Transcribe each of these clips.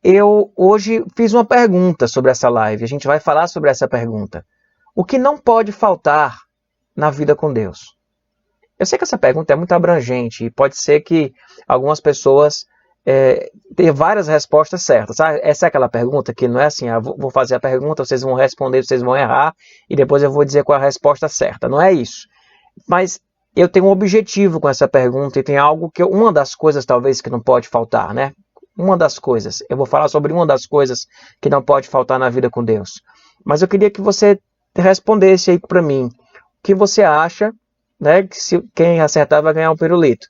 eu hoje fiz uma pergunta sobre essa live. A gente vai falar sobre essa pergunta. O que não pode faltar na vida com Deus? Eu sei que essa pergunta é muito abrangente e pode ser que algumas pessoas tenham várias respostas certas. Sabe? Essa é aquela pergunta que não é assim, vou fazer a pergunta, vocês vão responder, vocês vão errar e depois eu vou dizer qual é a resposta certa. Não é isso. Mas eu tenho um objetivo com essa pergunta e tem algo que uma das coisas talvez que não pode faltar, né? Uma das coisas. Eu vou falar sobre uma das coisas que não pode faltar na vida com Deus. Mas eu queria que você respondesse aí para mim. O que você acha, né? Que quem acertar vai ganhar um pirulito.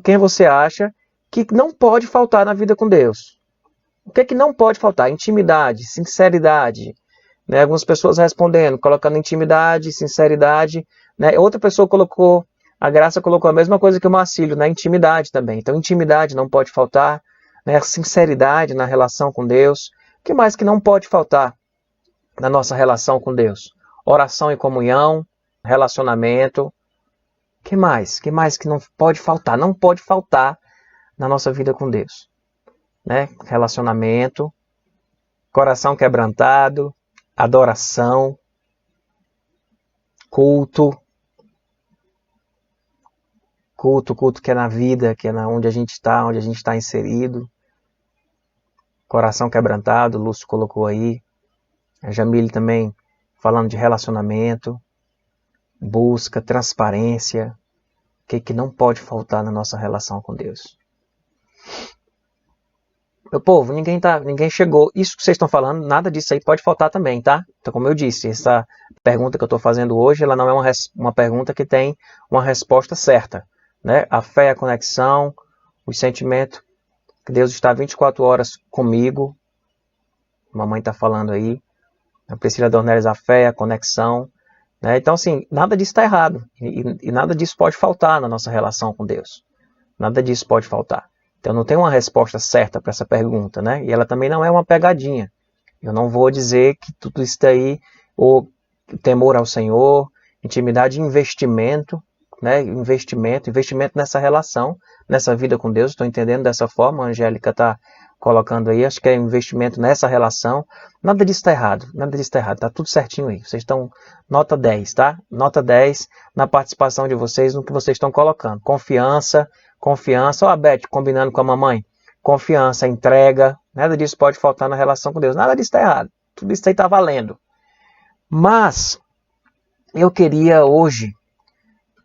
Quem você acha que não pode faltar na vida com Deus? O que é que não pode faltar? Intimidade, sinceridade. Né? Algumas pessoas respondendo, colocando intimidade, sinceridade. Né? Outra pessoa colocou, a Graça colocou a mesma coisa que o Marcílio, na intimidade também. Então, intimidade não pode faltar, né? Sinceridade na relação com Deus. O que mais que não pode faltar na nossa relação com Deus? Oração e comunhão, relacionamento. O que mais? Que mais que não pode faltar? Não pode faltar na nossa vida com Deus. Né? Relacionamento, coração quebrantado, adoração, culto que é na vida, que é onde a gente está inserido. Coração quebrantado, o Lúcio colocou aí. A Jamile também falando de relacionamento, busca, transparência. O que não pode faltar na nossa relação com Deus? Meu povo, ninguém chegou. Isso que vocês estão falando, nada disso aí pode faltar também, tá? Então, como eu disse, essa pergunta que eu estou fazendo hoje, ela não é uma pergunta que tem uma resposta certa. Né? A fé e a conexão, o sentimento que Deus está 24 horas comigo. Mamãe está falando aí. A Priscila Dornelles, a fé, a conexão. Né? Então, assim, nada disso está errado. E nada disso pode faltar na nossa relação com Deus. Nada disso pode faltar. Então, não tem uma resposta certa para essa pergunta. Né? E ela também não é uma pegadinha. Eu não vou dizer que tudo isso daí, ou temor ao Senhor, intimidade e investimento, né? Investimento nessa relação, nessa vida com Deus. Estou entendendo dessa forma, a Angélica está colocando aí, acho que é investimento nessa relação. Nada disso está errado, está tudo certinho aí. Vocês estão, nota 10, tá? Nota 10 na participação de vocês, no que vocês estão colocando. Confiança, ó a Beth combinando com a mamãe. Confiança, entrega, nada disso pode faltar na relação com Deus. Nada disso está errado, tudo isso aí está valendo. Mas, eu queria hoje,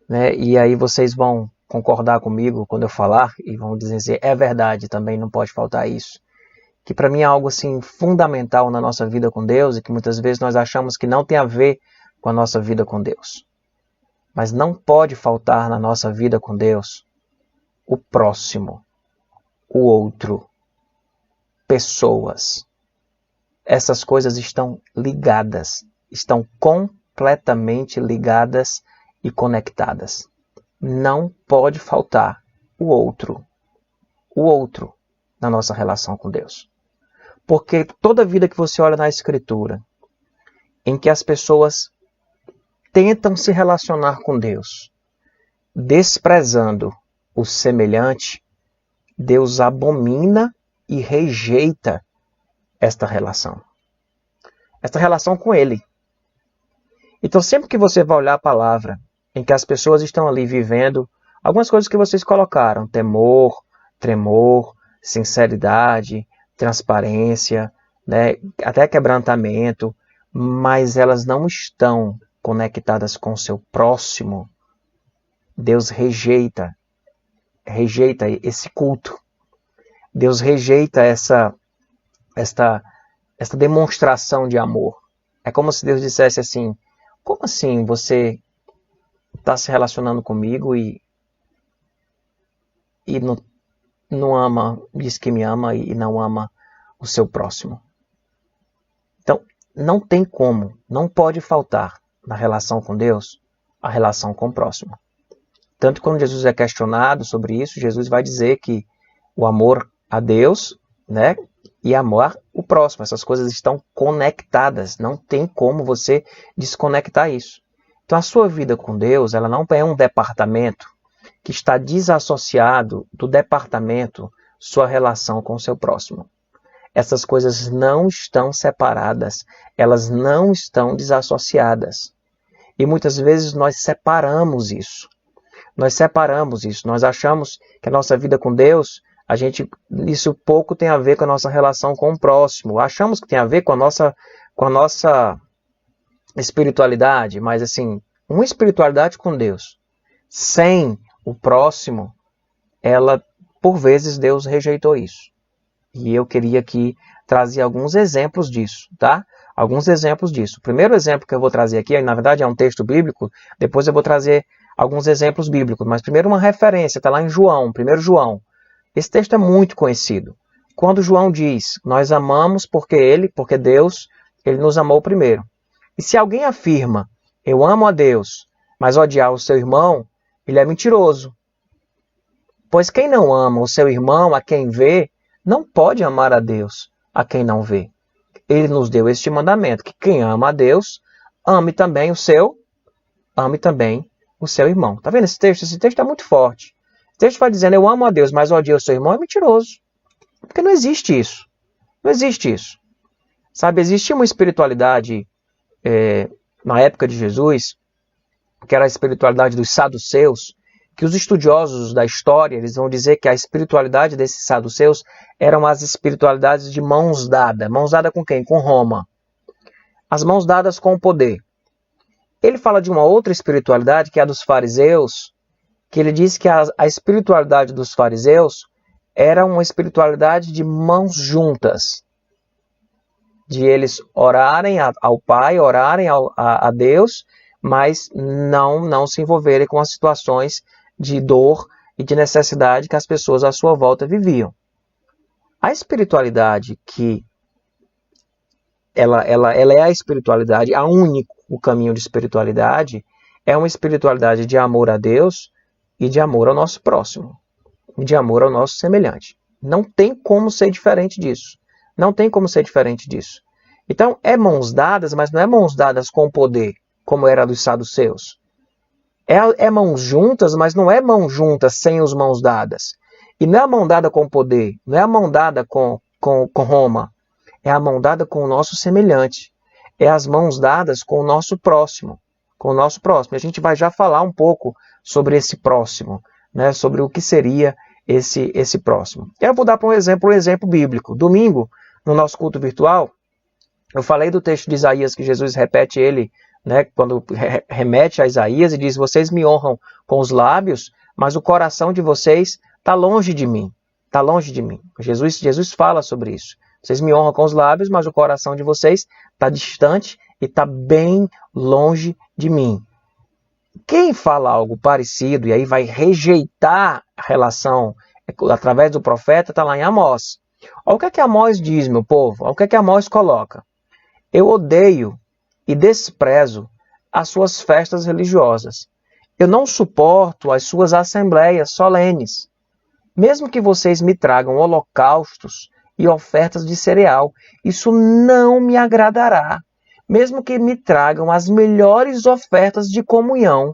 né, e aí vocês vão concordar comigo quando eu falar e vão dizer, é verdade, também não pode faltar isso. Que para mim é algo assim fundamental na nossa vida com Deus e que muitas vezes nós achamos que não tem a ver com a nossa vida com Deus. Mas não pode faltar na nossa vida com Deus o próximo, o outro, pessoas. Essas coisas estão ligadas, estão completamente ligadas e conectadas. Não pode faltar o outro na nossa relação com Deus. Porque toda vida que você olha na Escritura, em que as pessoas tentam se relacionar com Deus, desprezando o semelhante, Deus abomina e rejeita esta relação. Esta relação com Ele. Então, sempre que você vai olhar a palavra, em que as pessoas estão ali vivendo algumas coisas que vocês colocaram, temor, tremor, sinceridade, transparência, né, até quebrantamento, mas elas não estão conectadas com o seu próximo, Deus rejeita esse culto. Deus rejeita esta demonstração de amor. É como se Deus dissesse assim, como assim você está se relacionando comigo e não ama, diz que me ama e não ama o seu próximo? Então, não tem como, não pode faltar na relação com Deus a relação com o próximo. Tanto que quando Jesus é questionado sobre isso, Jesus vai dizer que o amor a Deus, né, e amar o próximo, essas coisas estão conectadas, não tem como você desconectar isso. Então a sua vida com Deus, ela não é um departamento que está desassociado do departamento sua relação com o seu próximo. Essas coisas não estão separadas, elas não estão desassociadas. E muitas vezes nós separamos isso. Nós achamos que a nossa vida com Deus, isso pouco tem a ver com a nossa relação com o próximo. Achamos que tem a ver com a nossa espiritualidade, mas assim, uma espiritualidade com Deus, sem o próximo, por vezes Deus rejeitou isso. E eu queria aqui trazer alguns exemplos disso, tá? Alguns exemplos disso. O primeiro exemplo que eu vou trazer aqui, na verdade é um texto bíblico, depois eu vou trazer alguns exemplos bíblicos, mas primeiro uma referência, está lá em João, 1 João. Esse texto é muito conhecido. Quando João diz, nós amamos porque Deus, ele nos amou primeiro. E se alguém afirma, eu amo a Deus, mas odiar o seu irmão, ele é mentiroso. Pois quem não ama o seu irmão, a quem vê, não pode amar a Deus, a quem não vê. Ele nos deu este mandamento, que quem ama a Deus, ame também o seu irmão. Tá vendo esse texto? Esse texto é muito forte. Esse texto vai dizendo, eu amo a Deus, mas odio o seu irmão, é mentiroso. Porque não existe isso. Não existe isso. Sabe, existia uma espiritualidade na época de Jesus, que era a espiritualidade dos saduceus, que os estudiosos da história, eles vão dizer que a espiritualidade desses saduceus eram as espiritualidades de mãos dadas. Mãos dadas com quem? Com Roma. As mãos dadas com o poder. Ele fala de uma outra espiritualidade, que é a dos fariseus, que ele diz que a espiritualidade dos fariseus era uma espiritualidade de mãos juntas. De eles orarem ao Pai, orarem a Deus, mas não se envolverem com as situações de dor e de necessidade que as pessoas à sua volta viviam. A espiritualidade que ela é a espiritualidade, o caminho de espiritualidade é uma espiritualidade de amor a Deus e de amor ao nosso próximo, de amor ao nosso semelhante. Não tem como ser diferente disso. Não tem como ser diferente disso. Então, é mãos dadas, mas não é mãos dadas com poder, como era dos saduceus. É mãos juntas, mas não é mãos juntas sem as mãos dadas. E não é a mão dada com poder, não é a mão dada com Roma. É a mão dada com o nosso semelhante. É as mãos dadas com o nosso próximo. Com o nosso próximo. E a gente vai já falar um pouco sobre esse próximo, né? Sobre o que seria esse próximo. Eu vou dar para um exemplo bíblico. Domingo, no nosso culto virtual, eu falei do texto de Isaías, que Jesus repete ele, né, quando remete a Isaías e diz, vocês me honram com os lábios, mas o coração de vocês está longe de mim. Está longe de mim. Jesus fala sobre isso. Vocês me honram com os lábios, mas o coração de vocês está distante e está bem longe de mim. Quem fala algo parecido e aí vai rejeitar a relação através do profeta, está lá em Amós. Olha o que é que Amós diz, meu povo. Olha o que é que Amós coloca. Eu odeio e desprezo as suas festas religiosas. Eu não suporto as suas assembleias solenes. Mesmo que vocês me tragam holocaustos e ofertas de cereal, isso não me agradará. Mesmo que me tragam as melhores ofertas de comunhão,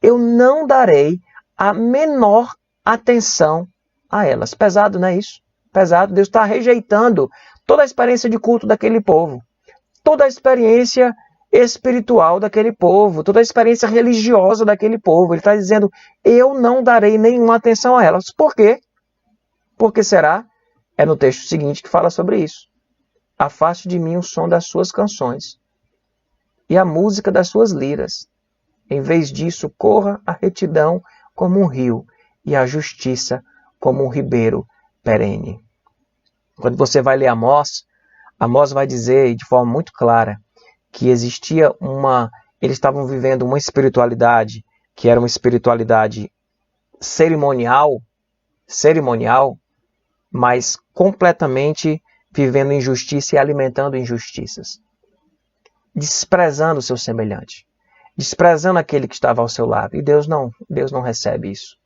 eu não darei a menor atenção a elas. Pesado, não é isso? Pesado. Deus está rejeitando toda a experiência de culto daquele povo. Toda a experiência espiritual daquele povo, toda a experiência religiosa daquele povo. Ele está dizendo, eu não darei nenhuma atenção a elas. Por quê? Porque será? É no texto seguinte que fala sobre isso. Afaste de mim o som das suas canções e a música das suas liras. Em vez disso, corra a retidão como um rio e a justiça como um ribeiro perene. Quando você vai ler Amós, Amós vai dizer de forma muito clara que existia eles estavam vivendo uma espiritualidade que era uma espiritualidade cerimonial, mas completamente vivendo injustiça e alimentando injustiças. Desprezando o seu semelhante. Desprezando aquele que estava ao seu lado. E Deus não recebe isso.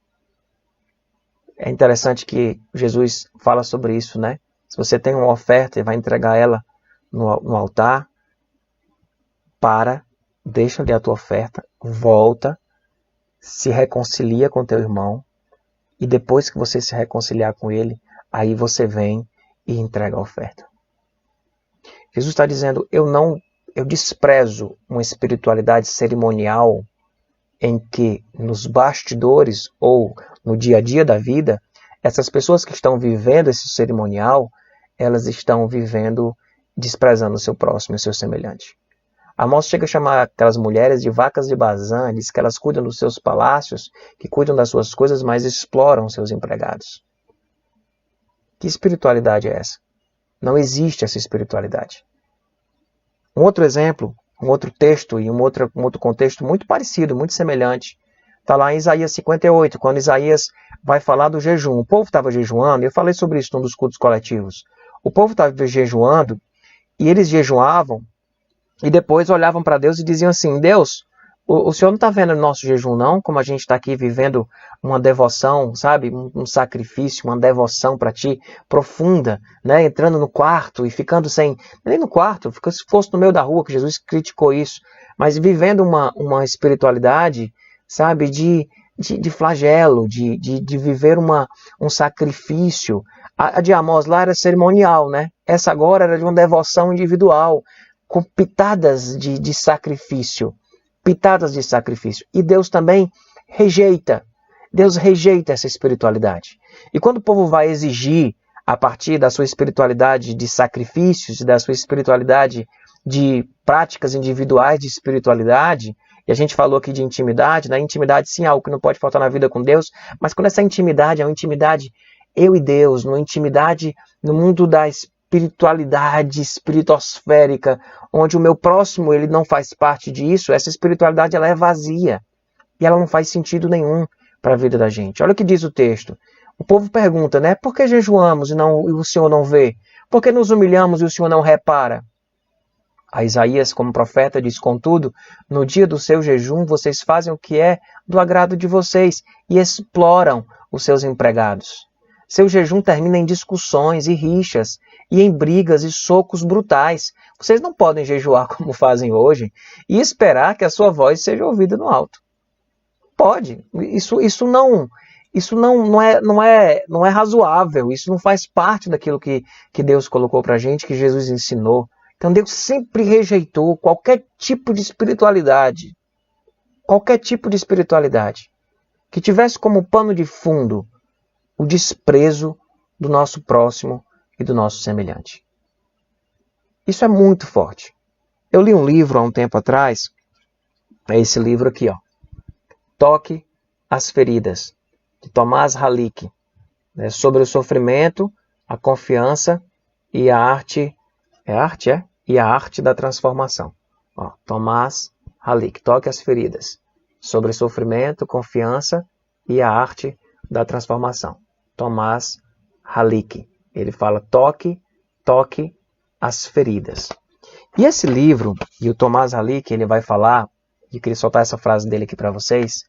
É interessante que Jesus fala sobre isso, né? Se você tem uma oferta e vai entregar ela no altar, deixa ali a tua oferta, volta, se reconcilia com teu irmão, e depois que você se reconciliar com ele, aí você vem e entrega a oferta. Jesus está dizendo, eu desprezo uma espiritualidade cerimonial em que nos bastidores ou no dia a dia da vida, essas pessoas que estão vivendo esse cerimonial, elas estão vivendo desprezando o seu próximo e o seu semelhante. Amós chega a chamar aquelas mulheres de vacas de Bazã, diz que elas cuidam dos seus palácios, que cuidam das suas coisas, mas exploram seus empregados. Que espiritualidade é essa? Não existe essa espiritualidade. Um outro exemplo, um outro texto e um outro contexto muito parecido, muito semelhante, está lá em Isaías 58, quando Isaías vai falar do jejum. O povo estava jejuando, eu falei sobre isso num dos cultos coletivos. O povo estava jejuando e eles jejuavam e depois olhavam para Deus e diziam assim, Deus, o Senhor não está vendo o nosso jejum não? Como a gente está aqui vivendo uma devoção, sabe? Um sacrifício, uma devoção para Ti profunda, né? Entrando no quarto e ficando sem... Nem no quarto, se fosse no meio da rua, que Jesus criticou isso, mas vivendo uma espiritualidade, sabe? De flagelo, de viver um sacrifício. A de Amós lá era cerimonial, né? Essa agora era de uma devoção individual, com pitadas de sacrifício. Pitadas de sacrifício. E Deus também rejeita. Deus rejeita essa espiritualidade. E quando o povo vai exigir, a partir da sua espiritualidade de sacrifícios, da sua espiritualidade de práticas individuais de espiritualidade, e a gente falou aqui de intimidade, na intimidade sim é algo que não pode faltar na vida com Deus, mas quando essa intimidade é uma intimidade eu e Deus, uma intimidade no mundo da espiritualidade espiritosférica, onde o meu próximo ele não faz parte disso, essa espiritualidade ela é vazia e ela não faz sentido nenhum para a vida da gente. Olha o que diz o texto. O povo pergunta, né? Por que jejuamos e o Senhor não vê? Por que nos humilhamos e o Senhor não repara? A Isaías, como profeta, diz, contudo, no dia do seu jejum vocês fazem o que é do agrado de vocês e exploram os seus empregados. Seu jejum termina em discussões e rixas, e em brigas e socos brutais. Vocês não podem jejuar como fazem hoje e esperar que a sua voz seja ouvida no alto. Pode. Isso não é razoável. Isso não faz parte daquilo que Deus colocou para a gente, que Jesus ensinou. Então Deus sempre rejeitou qualquer tipo de espiritualidade. Qualquer tipo de espiritualidade que tivesse como pano de fundo o desprezo do nosso próximo e do nosso semelhante. Isso é muito forte. Eu li um livro há um tempo atrás, é esse livro aqui, ó, Toque as Feridas, de Tomás Halick, né, sobre o sofrimento, a confiança e a arte, e a arte da transformação. Ó, Tomás Halick, Toque as Feridas, sobre sofrimento, confiança e a arte da transformação. Tomás Halick. Ele fala toque as feridas. E esse livro, e o Tomás Halick, ele vai falar, e eu queria soltar essa frase dele aqui para vocês,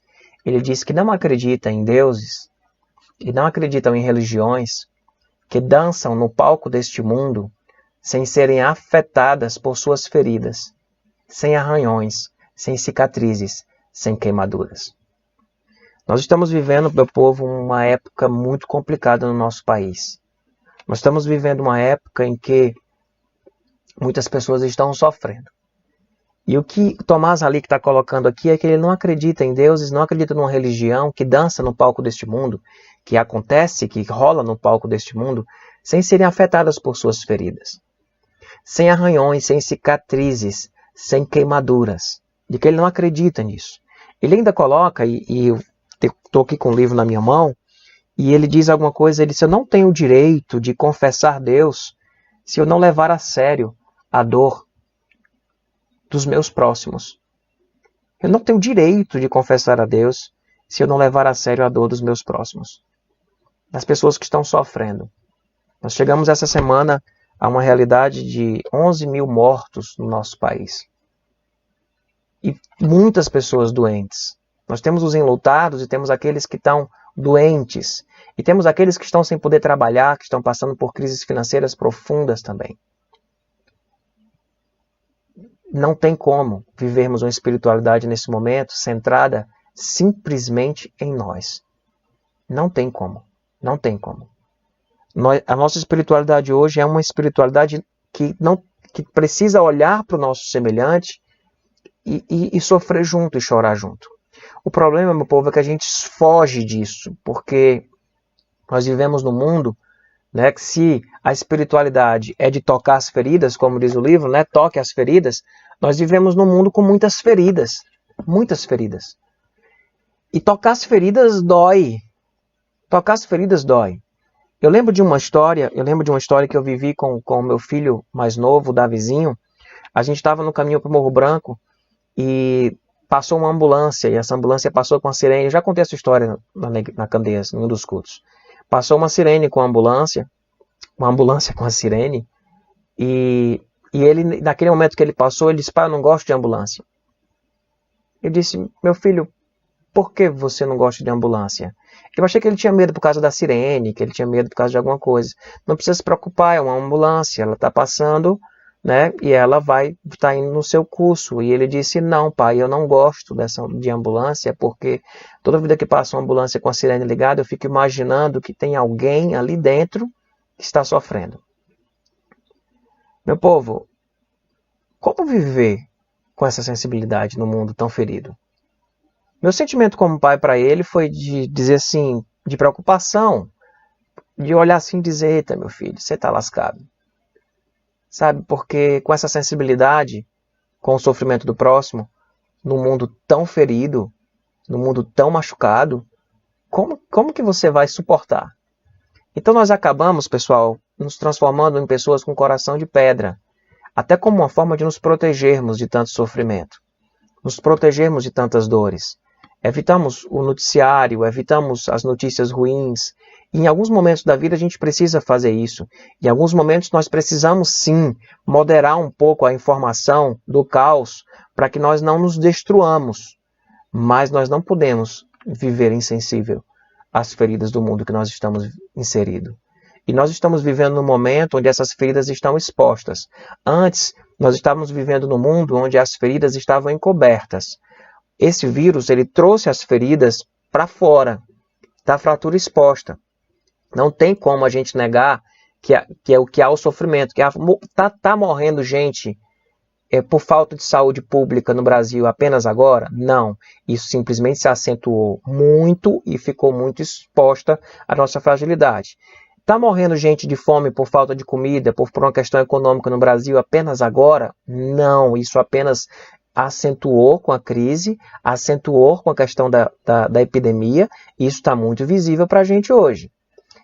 ele diz que não acredita em deuses e não acreditam em religiões que dançam no palco deste mundo sem serem afetadas por suas feridas, sem arranhões, sem cicatrizes, sem queimaduras. Nós estamos vivendo, meu povo, uma época muito complicada no nosso país. Nós estamos vivendo uma época em que muitas pessoas estão sofrendo. E o que Tomás Halick está colocando aqui é que ele não acredita em deuses, não acredita numa religião que dança no palco deste mundo, que acontece, que rola no palco deste mundo, sem serem afetadas por suas feridas. Sem arranhões, sem cicatrizes, sem queimaduras. De que ele não acredita nisso. Ele ainda coloca, e eu estou aqui com o livro na minha mão, e ele diz alguma coisa, ele diz, eu não tenho o direito de confessar Deus se eu não levar a sério a dor dos meus próximos. Eu não tenho direito de confessar a Deus se eu não levar a sério a dor dos meus próximos. Das pessoas que estão sofrendo. Nós chegamos essa semana a uma realidade de 11 mil mortos no nosso país. E muitas pessoas doentes. Nós temos os enlutados e temos aqueles que estão doentes. E temos aqueles que estão sem poder trabalhar, que estão passando por crises financeiras profundas também. Não tem como vivermos uma espiritualidade nesse momento centrada simplesmente em nós. Não tem como. Não tem como. A nossa espiritualidade hoje é uma espiritualidade que que precisa olhar para o nosso semelhante e sofrer junto e chorar junto. O problema, meu povo, é que a gente foge disso, porque nós vivemos num mundo, né, que se a espiritualidade é de tocar as feridas, como diz o livro, né, toque as feridas, nós vivemos num mundo com muitas feridas. Muitas feridas. E tocar as feridas dói. Tocar as feridas dói. Eu lembro de uma história que eu vivi com o meu filho mais novo, o Davizinho. A gente estava no caminho para o Morro Branco e passou uma ambulância, e essa ambulância passou com a sirene. Eu já contei essa história na Candeias, em um dos cultos. Passou uma sirene com a ambulância, uma ambulância com a sirene, e ele, naquele momento que ele passou, ele disse: pai, eu não gosto de ambulância. Eu disse: meu filho, por que você não gosta de ambulância? Eu achei que ele tinha medo por causa da sirene, que ele tinha medo por causa de alguma coisa. Não precisa se preocupar, é uma ambulância, ela está passando, né, e ela vai estar indo no seu curso. E ele disse: não, pai, eu não gosto de ambulância, porque toda vida que passa uma ambulância com a sirene ligada, eu fico imaginando que tem alguém ali dentro que está sofrendo. Meu povo, como viver com essa sensibilidade no mundo tão ferido? Meu sentimento como pai para ele foi de dizer assim, de preocupação, de olhar assim e dizer: eita, meu filho, você está lascado. Sabe, porque com essa sensibilidade, com o sofrimento do próximo, num mundo tão ferido, num mundo tão machucado, como que você vai suportar? Então nós acabamos, pessoal, nos transformando em pessoas com coração de pedra, até como uma forma de nos protegermos de tanto sofrimento, nos protegermos de tantas dores. Evitamos o noticiário, evitamos as notícias ruins. E em alguns momentos da vida a gente precisa fazer isso. Em alguns momentos nós precisamos sim moderar um pouco a informação do caos para que nós não nos destruamos. Mas nós não podemos viver insensível às feridas do mundo que nós estamos inseridos. E nós estamos vivendo num momento onde essas feridas estão expostas. Antes, nós estávamos vivendo num mundo onde as feridas estavam encobertas. Esse vírus, ele trouxe as feridas para fora, da fratura exposta. Não tem como a gente negar que há o sofrimento, que tá morrendo gente por falta de saúde pública no Brasil apenas agora? Não. Isso simplesmente se acentuou muito e ficou muito exposta à nossa fragilidade. Está morrendo gente de fome por falta de comida, por uma questão econômica no Brasil apenas agora? Não. Isso apenas acentuou com a crise, acentuou com a questão da epidemia, e isso está muito visível para a gente hoje.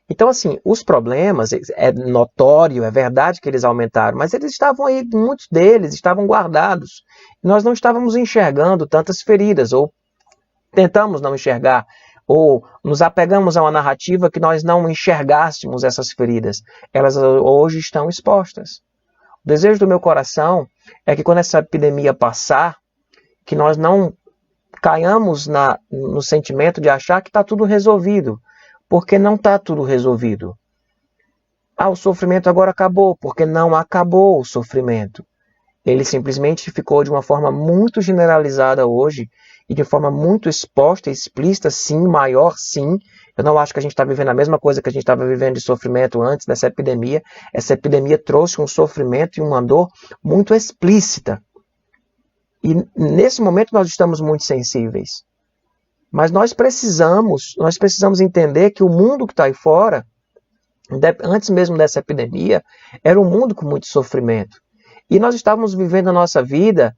Então, assim, os problemas, é notório, é verdade que eles aumentaram, mas eles estavam aí, muitos deles estavam guardados. Nós não estávamos enxergando tantas feridas, ou tentamos não enxergar, ou nos apegamos a uma narrativa que nós não enxergássemos essas feridas. Elas hoje estão expostas. O desejo do meu coração é que quando essa epidemia passar, que nós não caiamos no sentimento de achar que está tudo resolvido, porque não está tudo resolvido. O sofrimento agora acabou, porque não acabou o sofrimento. Ele simplesmente ficou de uma forma muito generalizada hoje, e de forma muito exposta, explícita, sim, maior, sim. Eu não acho que a gente está vivendo a mesma coisa que a gente estava vivendo de sofrimento antes dessa epidemia. Essa epidemia trouxe um sofrimento e uma dor muito explícita. E nesse momento nós estamos muito sensíveis. Mas nós precisamos entender que o mundo que está aí fora, antes mesmo dessa epidemia, era um mundo com muito sofrimento. E nós estávamos vivendo a nossa vida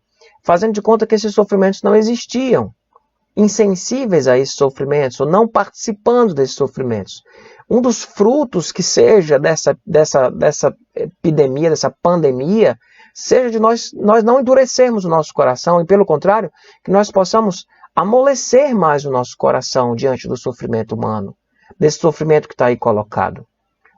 fazendo de conta que esses sofrimentos não existiam, insensíveis a esses sofrimentos, ou não participando desses sofrimentos. Um dos frutos que seja dessa epidemia, dessa pandemia, seja de nós não endurecermos o nosso coração, e pelo contrário, que nós possamos amolecer mais o nosso coração diante do sofrimento humano, desse sofrimento que está aí colocado.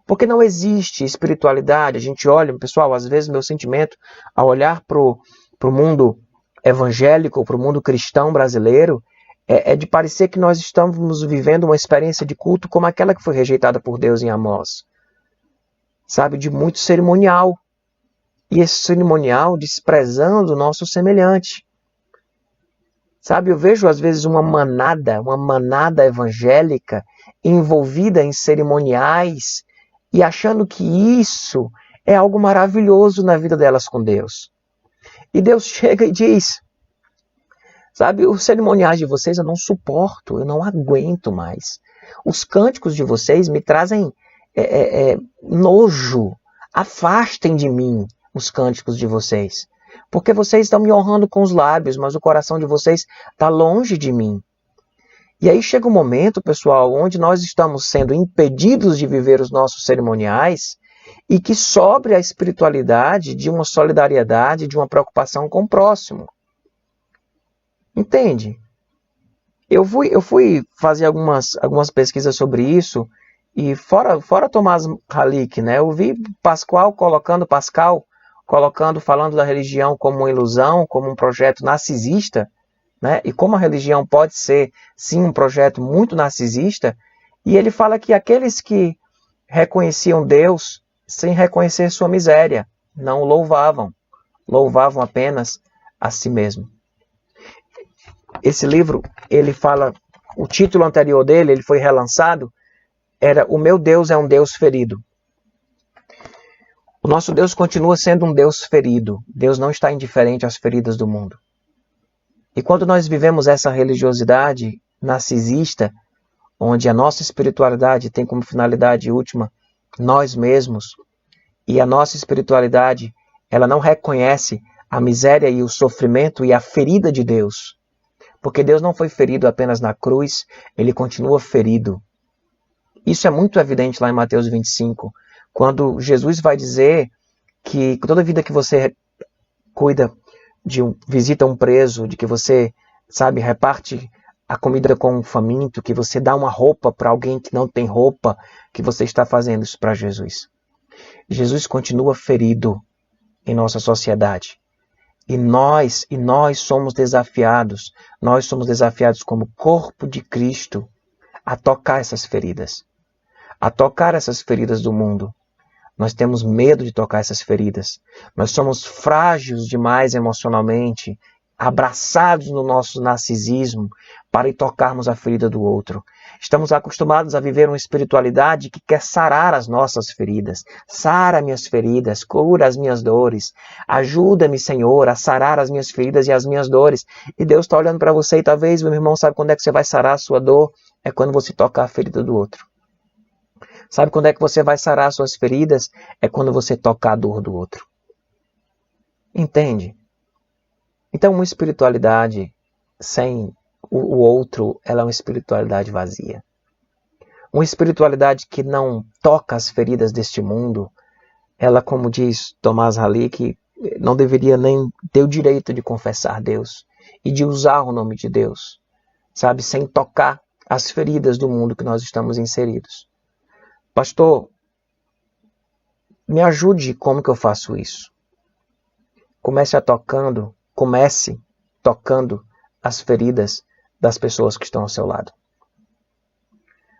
Porque não existe espiritualidade. A gente olha, pessoal, às vezes meu sentimento ao olhar para o mundo evangélico, para o mundo cristão brasileiro, é de parecer que nós estamos vivendo uma experiência de culto como aquela que foi rejeitada por Deus em Amós. Sabe, de muito cerimonial. E esse cerimonial desprezando o nosso semelhante. Sabe, eu vejo às vezes uma manada evangélica envolvida em cerimoniais e achando que isso É algo maravilhoso na vida delas com Deus. E Deus chega e diz, sabe, os cerimoniais de vocês eu não suporto, eu não aguento mais. Os cânticos de vocês me trazem nojo. Afastem de mim os cânticos de vocês. Porque vocês estão me honrando com os lábios, mas o coração de vocês está longe de mim. E aí chega um momento, pessoal, onde nós estamos sendo impedidos de viver os nossos cerimoniais e que sobre a espiritualidade de uma solidariedade, de uma preocupação com o próximo. Entende? Eu fui fazer algumas pesquisas sobre isso e fora Tomás Halick, né, eu vi Pascal, falando da religião como uma ilusão, como um projeto narcisista, né, e como a religião pode ser, sim, um projeto muito narcisista, e ele fala que aqueles que reconheciam Deus sem reconhecer sua miséria, não o louvavam apenas a si mesmo. Esse livro, ele fala, o título anterior dele, ele foi relançado, era O Meu Deus é um Deus Ferido. O nosso Deus continua sendo um Deus ferido. Deus não está indiferente às feridas do mundo. E quando nós vivemos essa religiosidade narcisista, onde a nossa espiritualidade tem como finalidade última nós mesmos, e a nossa espiritualidade, ela não reconhece a miséria e o sofrimento e a ferida de Deus. Porque Deus não foi ferido apenas na cruz, ele continua ferido. Isso é muito evidente lá em Mateus 25, quando Jesus vai dizer que toda vida que você cuida visita um preso, de que você, sabe, reparte a comida com um faminto, que você dá uma roupa para alguém que não tem roupa, que você está fazendo isso para Jesus. Jesus continua ferido em nossa sociedade. E nós somos desafiados como corpo de Cristo a tocar essas feridas. A tocar essas feridas do mundo. Nós temos medo de tocar essas feridas. Nós somos frágeis demais emocionalmente, abraçados no nosso narcisismo para ir tocarmos a ferida do outro. Estamos acostumados a viver uma espiritualidade que quer sarar as nossas feridas. Sara minhas feridas, cura as minhas dores. Ajuda-me, Senhor, a sarar as minhas feridas e as minhas dores. E Deus está olhando para você e talvez, meu irmão, sabe quando é que você vai sarar a sua dor? É quando você tocar a ferida do outro. Sabe quando é que você vai sarar as suas feridas? É quando você tocar a dor do outro. Entende? Então, uma espiritualidade sem o outro, ela é uma espiritualidade vazia. Uma espiritualidade que não toca as feridas deste mundo, ela, como diz Tomás Halick, não deveria nem ter o direito de confessar Deus e de usar o nome de Deus, sabe? Sem tocar as feridas do mundo que nós estamos inseridos. Pastor, me ajude como que eu faço isso. Comece tocando as feridas das pessoas que estão ao seu lado.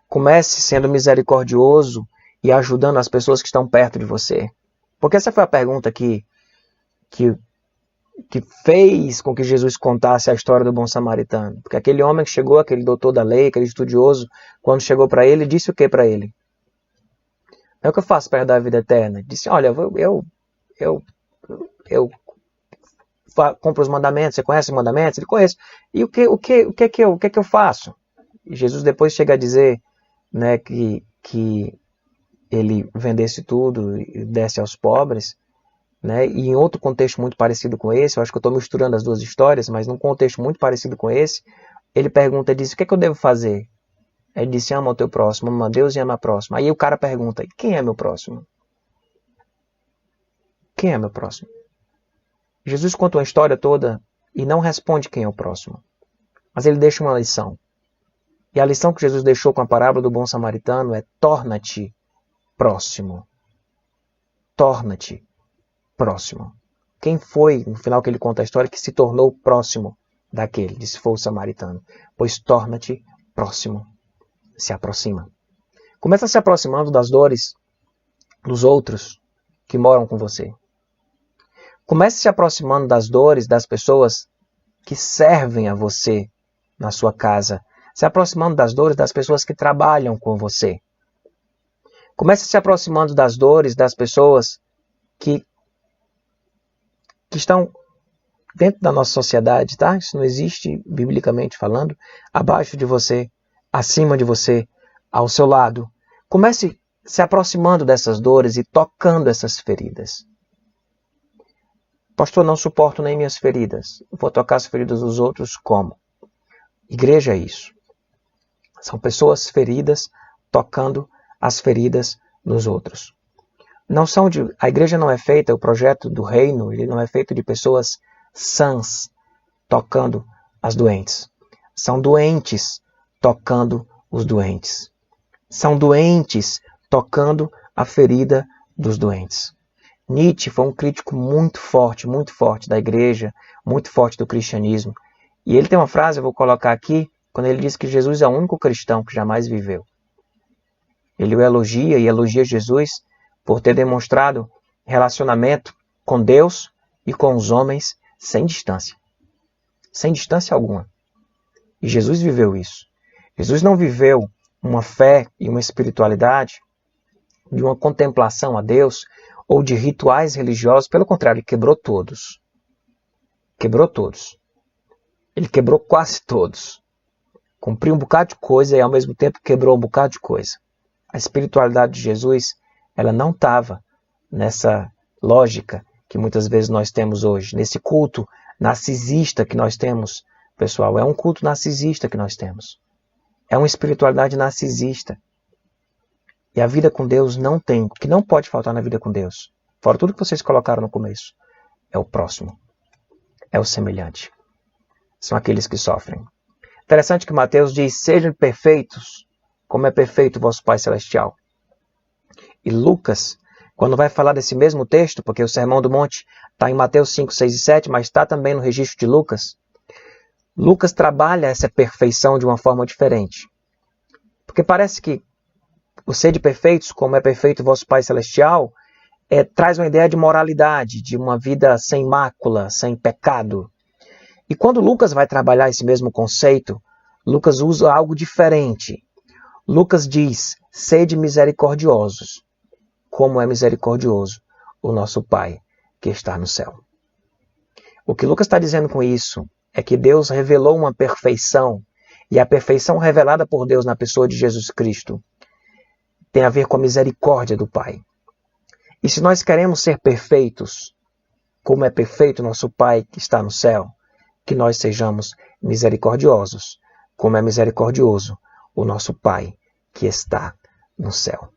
Comece sendo misericordioso e ajudando as pessoas que estão perto de você. Porque essa foi a pergunta que fez com que Jesus contasse a história do bom samaritano. Porque aquele homem que chegou, aquele doutor da lei, aquele estudioso, quando chegou para ele, disse o que para ele? É o que eu faço para herdar a vida eterna. Disse, olha, eu cumpro os mandamentos. Você conhece os mandamentos? Ele conhece. E o que é que eu faço? E Jesus depois chega a dizer, né, que ele vendesse tudo e desse aos pobres, né? E em outro contexto muito parecido com esse, eu acho que eu estou misturando as duas histórias, mas num contexto muito parecido com esse, ele pergunta, ele diz, o que é que eu devo fazer? Ele disse, ama o teu próximo, ama a Deus e ama a próxima. Aí o cara pergunta, quem é meu próximo? Quem é meu próximo? Jesus conta uma história toda e não responde quem é o próximo. Mas ele deixa uma lição. E a lição que Jesus deixou com a parábola do bom samaritano é torna-te próximo. Torna-te próximo. Quem foi, no final que ele conta a história, que se tornou próximo daquele? Disse, foi o samaritano. Pois torna-te próximo. Se aproxima. Começa se aproximando das dores dos outros que moram com você. Comece se aproximando das dores das pessoas que servem a você na sua casa. Se aproximando das dores das pessoas que trabalham com você. Comece se aproximando das dores das pessoas que estão dentro da nossa sociedade, tá? Isso não existe, biblicamente falando, abaixo de você, acima de você, ao seu lado. Comece se aproximando dessas dores e tocando essas feridas. Pastor, não suporto nem minhas feridas. Vou tocar as feridas dos outros como? Igreja é isso. São pessoas feridas tocando as feridas dos outros. A igreja não é feita, o projeto do reino, ele não é feito de pessoas sãs tocando as doentes. São doentes tocando os doentes. São doentes tocando a ferida dos doentes. Nietzsche foi um crítico muito forte da igreja, muito forte do cristianismo. E ele tem uma frase, eu vou colocar aqui, quando ele diz que Jesus é o único cristão que jamais viveu. Ele o elogia e elogia Jesus por ter demonstrado relacionamento com Deus e com os homens sem distância. Sem distância alguma. E Jesus viveu isso. Jesus não viveu uma fé e uma espiritualidade de uma contemplação a Deus ou de rituais religiosos. Pelo contrário, ele quebrou todos. Quebrou todos. Ele quebrou quase todos. Cumpriu um bocado de coisa e ao mesmo tempo quebrou um bocado de coisa. A espiritualidade de Jesus, ela não estava nessa lógica que muitas vezes nós temos hoje, nesse culto narcisista que nós temos, pessoal. É um culto narcisista que nós temos. É uma espiritualidade narcisista. E a vida com Deus não tem, o que não pode faltar na vida com Deus, fora tudo que vocês colocaram no começo, é o próximo, é o semelhante. São aqueles que sofrem. Interessante que Mateus diz, sejam perfeitos, como é perfeito o vosso Pai Celestial. E Lucas, quando vai falar desse mesmo texto, porque o Sermão do Monte está em Mateus 5, 6 e 7, mas está também no registro de Lucas, Lucas trabalha essa perfeição de uma forma diferente. Porque parece que o ser de perfeitos, como é perfeito o vosso Pai Celestial, traz uma ideia de moralidade, de uma vida sem mácula, sem pecado. E quando Lucas vai trabalhar esse mesmo conceito, Lucas usa algo diferente. Lucas diz, sede misericordiosos, como é misericordioso o nosso Pai que está no céu. O que Lucas está dizendo com isso é que Deus revelou uma perfeição, e a perfeição revelada por Deus na pessoa de Jesus Cristo tem a ver com a misericórdia do Pai. E se nós queremos ser perfeitos, como é perfeito nosso Pai que está no céu, que nós sejamos misericordiosos, como é misericordioso o nosso Pai que está no céu.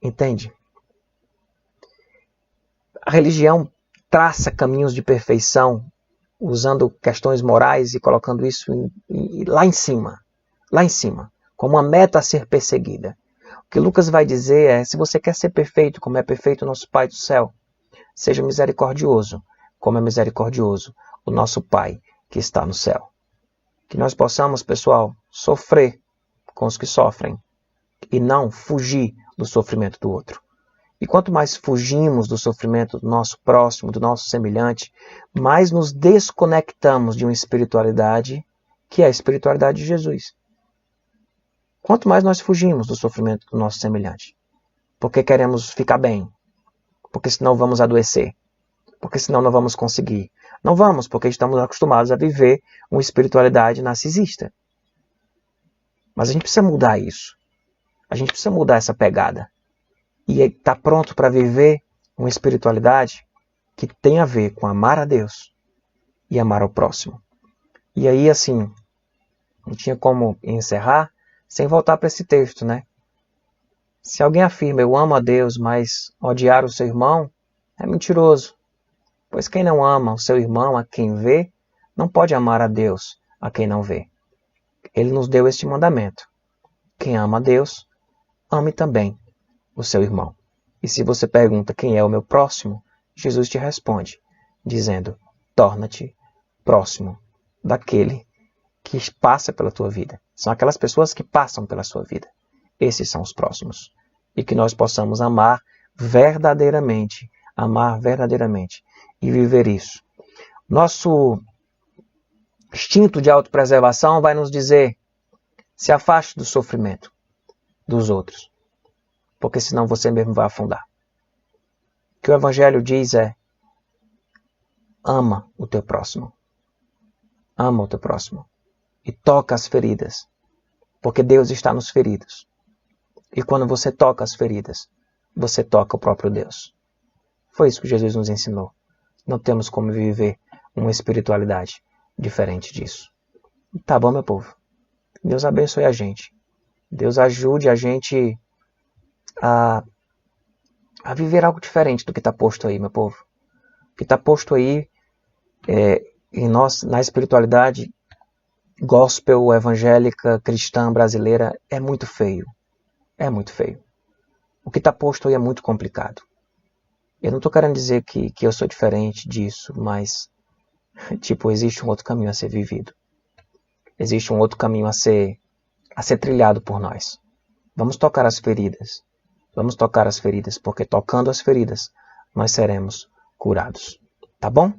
Entende? A religião traça caminhos de perfeição, usando questões morais e colocando isso lá em cima, como uma meta a ser perseguida. O que Lucas vai dizer é, se você quer ser perfeito, como é perfeito o nosso Pai do céu, seja misericordioso, como é misericordioso o nosso Pai que está no céu. Que nós possamos, pessoal, sofrer com os que sofrem e não fugir do sofrimento do outro. E quanto mais fugimos do sofrimento do nosso próximo, do nosso semelhante, mais nos desconectamos de uma espiritualidade que é a espiritualidade de Jesus. Quanto mais nós fugimos do sofrimento do nosso semelhante, porque queremos ficar bem, porque senão vamos adoecer, porque senão não vamos conseguir. Não vamos, porque estamos acostumados a viver uma espiritualidade narcisista. Mas a gente precisa mudar isso. A gente precisa mudar essa pegada. E estar pronto para viver uma espiritualidade que tem a ver com amar a Deus e amar ao próximo. E aí, assim, não tinha como encerrar sem voltar para esse texto, né? Se alguém afirma, eu amo a Deus, mas odiar o seu irmão, é mentiroso. Pois quem não ama o seu irmão a quem vê, não pode amar a Deus a quem não vê. Ele nos deu este mandamento. Quem ama a Deus, ame também o seu irmão. E se você pergunta quem é o meu próximo, Jesus te responde, dizendo, torna-te próximo daquele que passa pela tua vida. São aquelas pessoas que passam pela sua vida. Esses são os próximos. E que nós possamos amar verdadeiramente e viver isso. Nosso instinto de autopreservação vai nos dizer, se afaste do sofrimento dos outros, porque senão você mesmo vai afundar. que o Evangelho diz é: ama o teu próximo. Ama o teu próximo. E toca as feridas. Porque Deus está nos feridos. E quando você toca as feridas, você toca o próprio Deus. Foi isso que Jesus nos ensinou. Não temos como viver uma espiritualidade diferente disso. Tá bom, meu povo? Deus abençoe a gente. Deus ajude a gente a viver algo diferente do que está posto aí, meu povo. O que está posto aí em nós, na espiritualidade gospel, evangélica, cristã, brasileira, é muito feio. É muito feio. O que está posto aí é muito complicado. Eu não estou querendo dizer que eu sou diferente disso, mas, existe um outro caminho a ser vivido. Existe um outro caminho a ser trilhado por nós. Vamos tocar as feridas. Vamos tocar as feridas, porque tocando as feridas, nós seremos curados. Tá bom?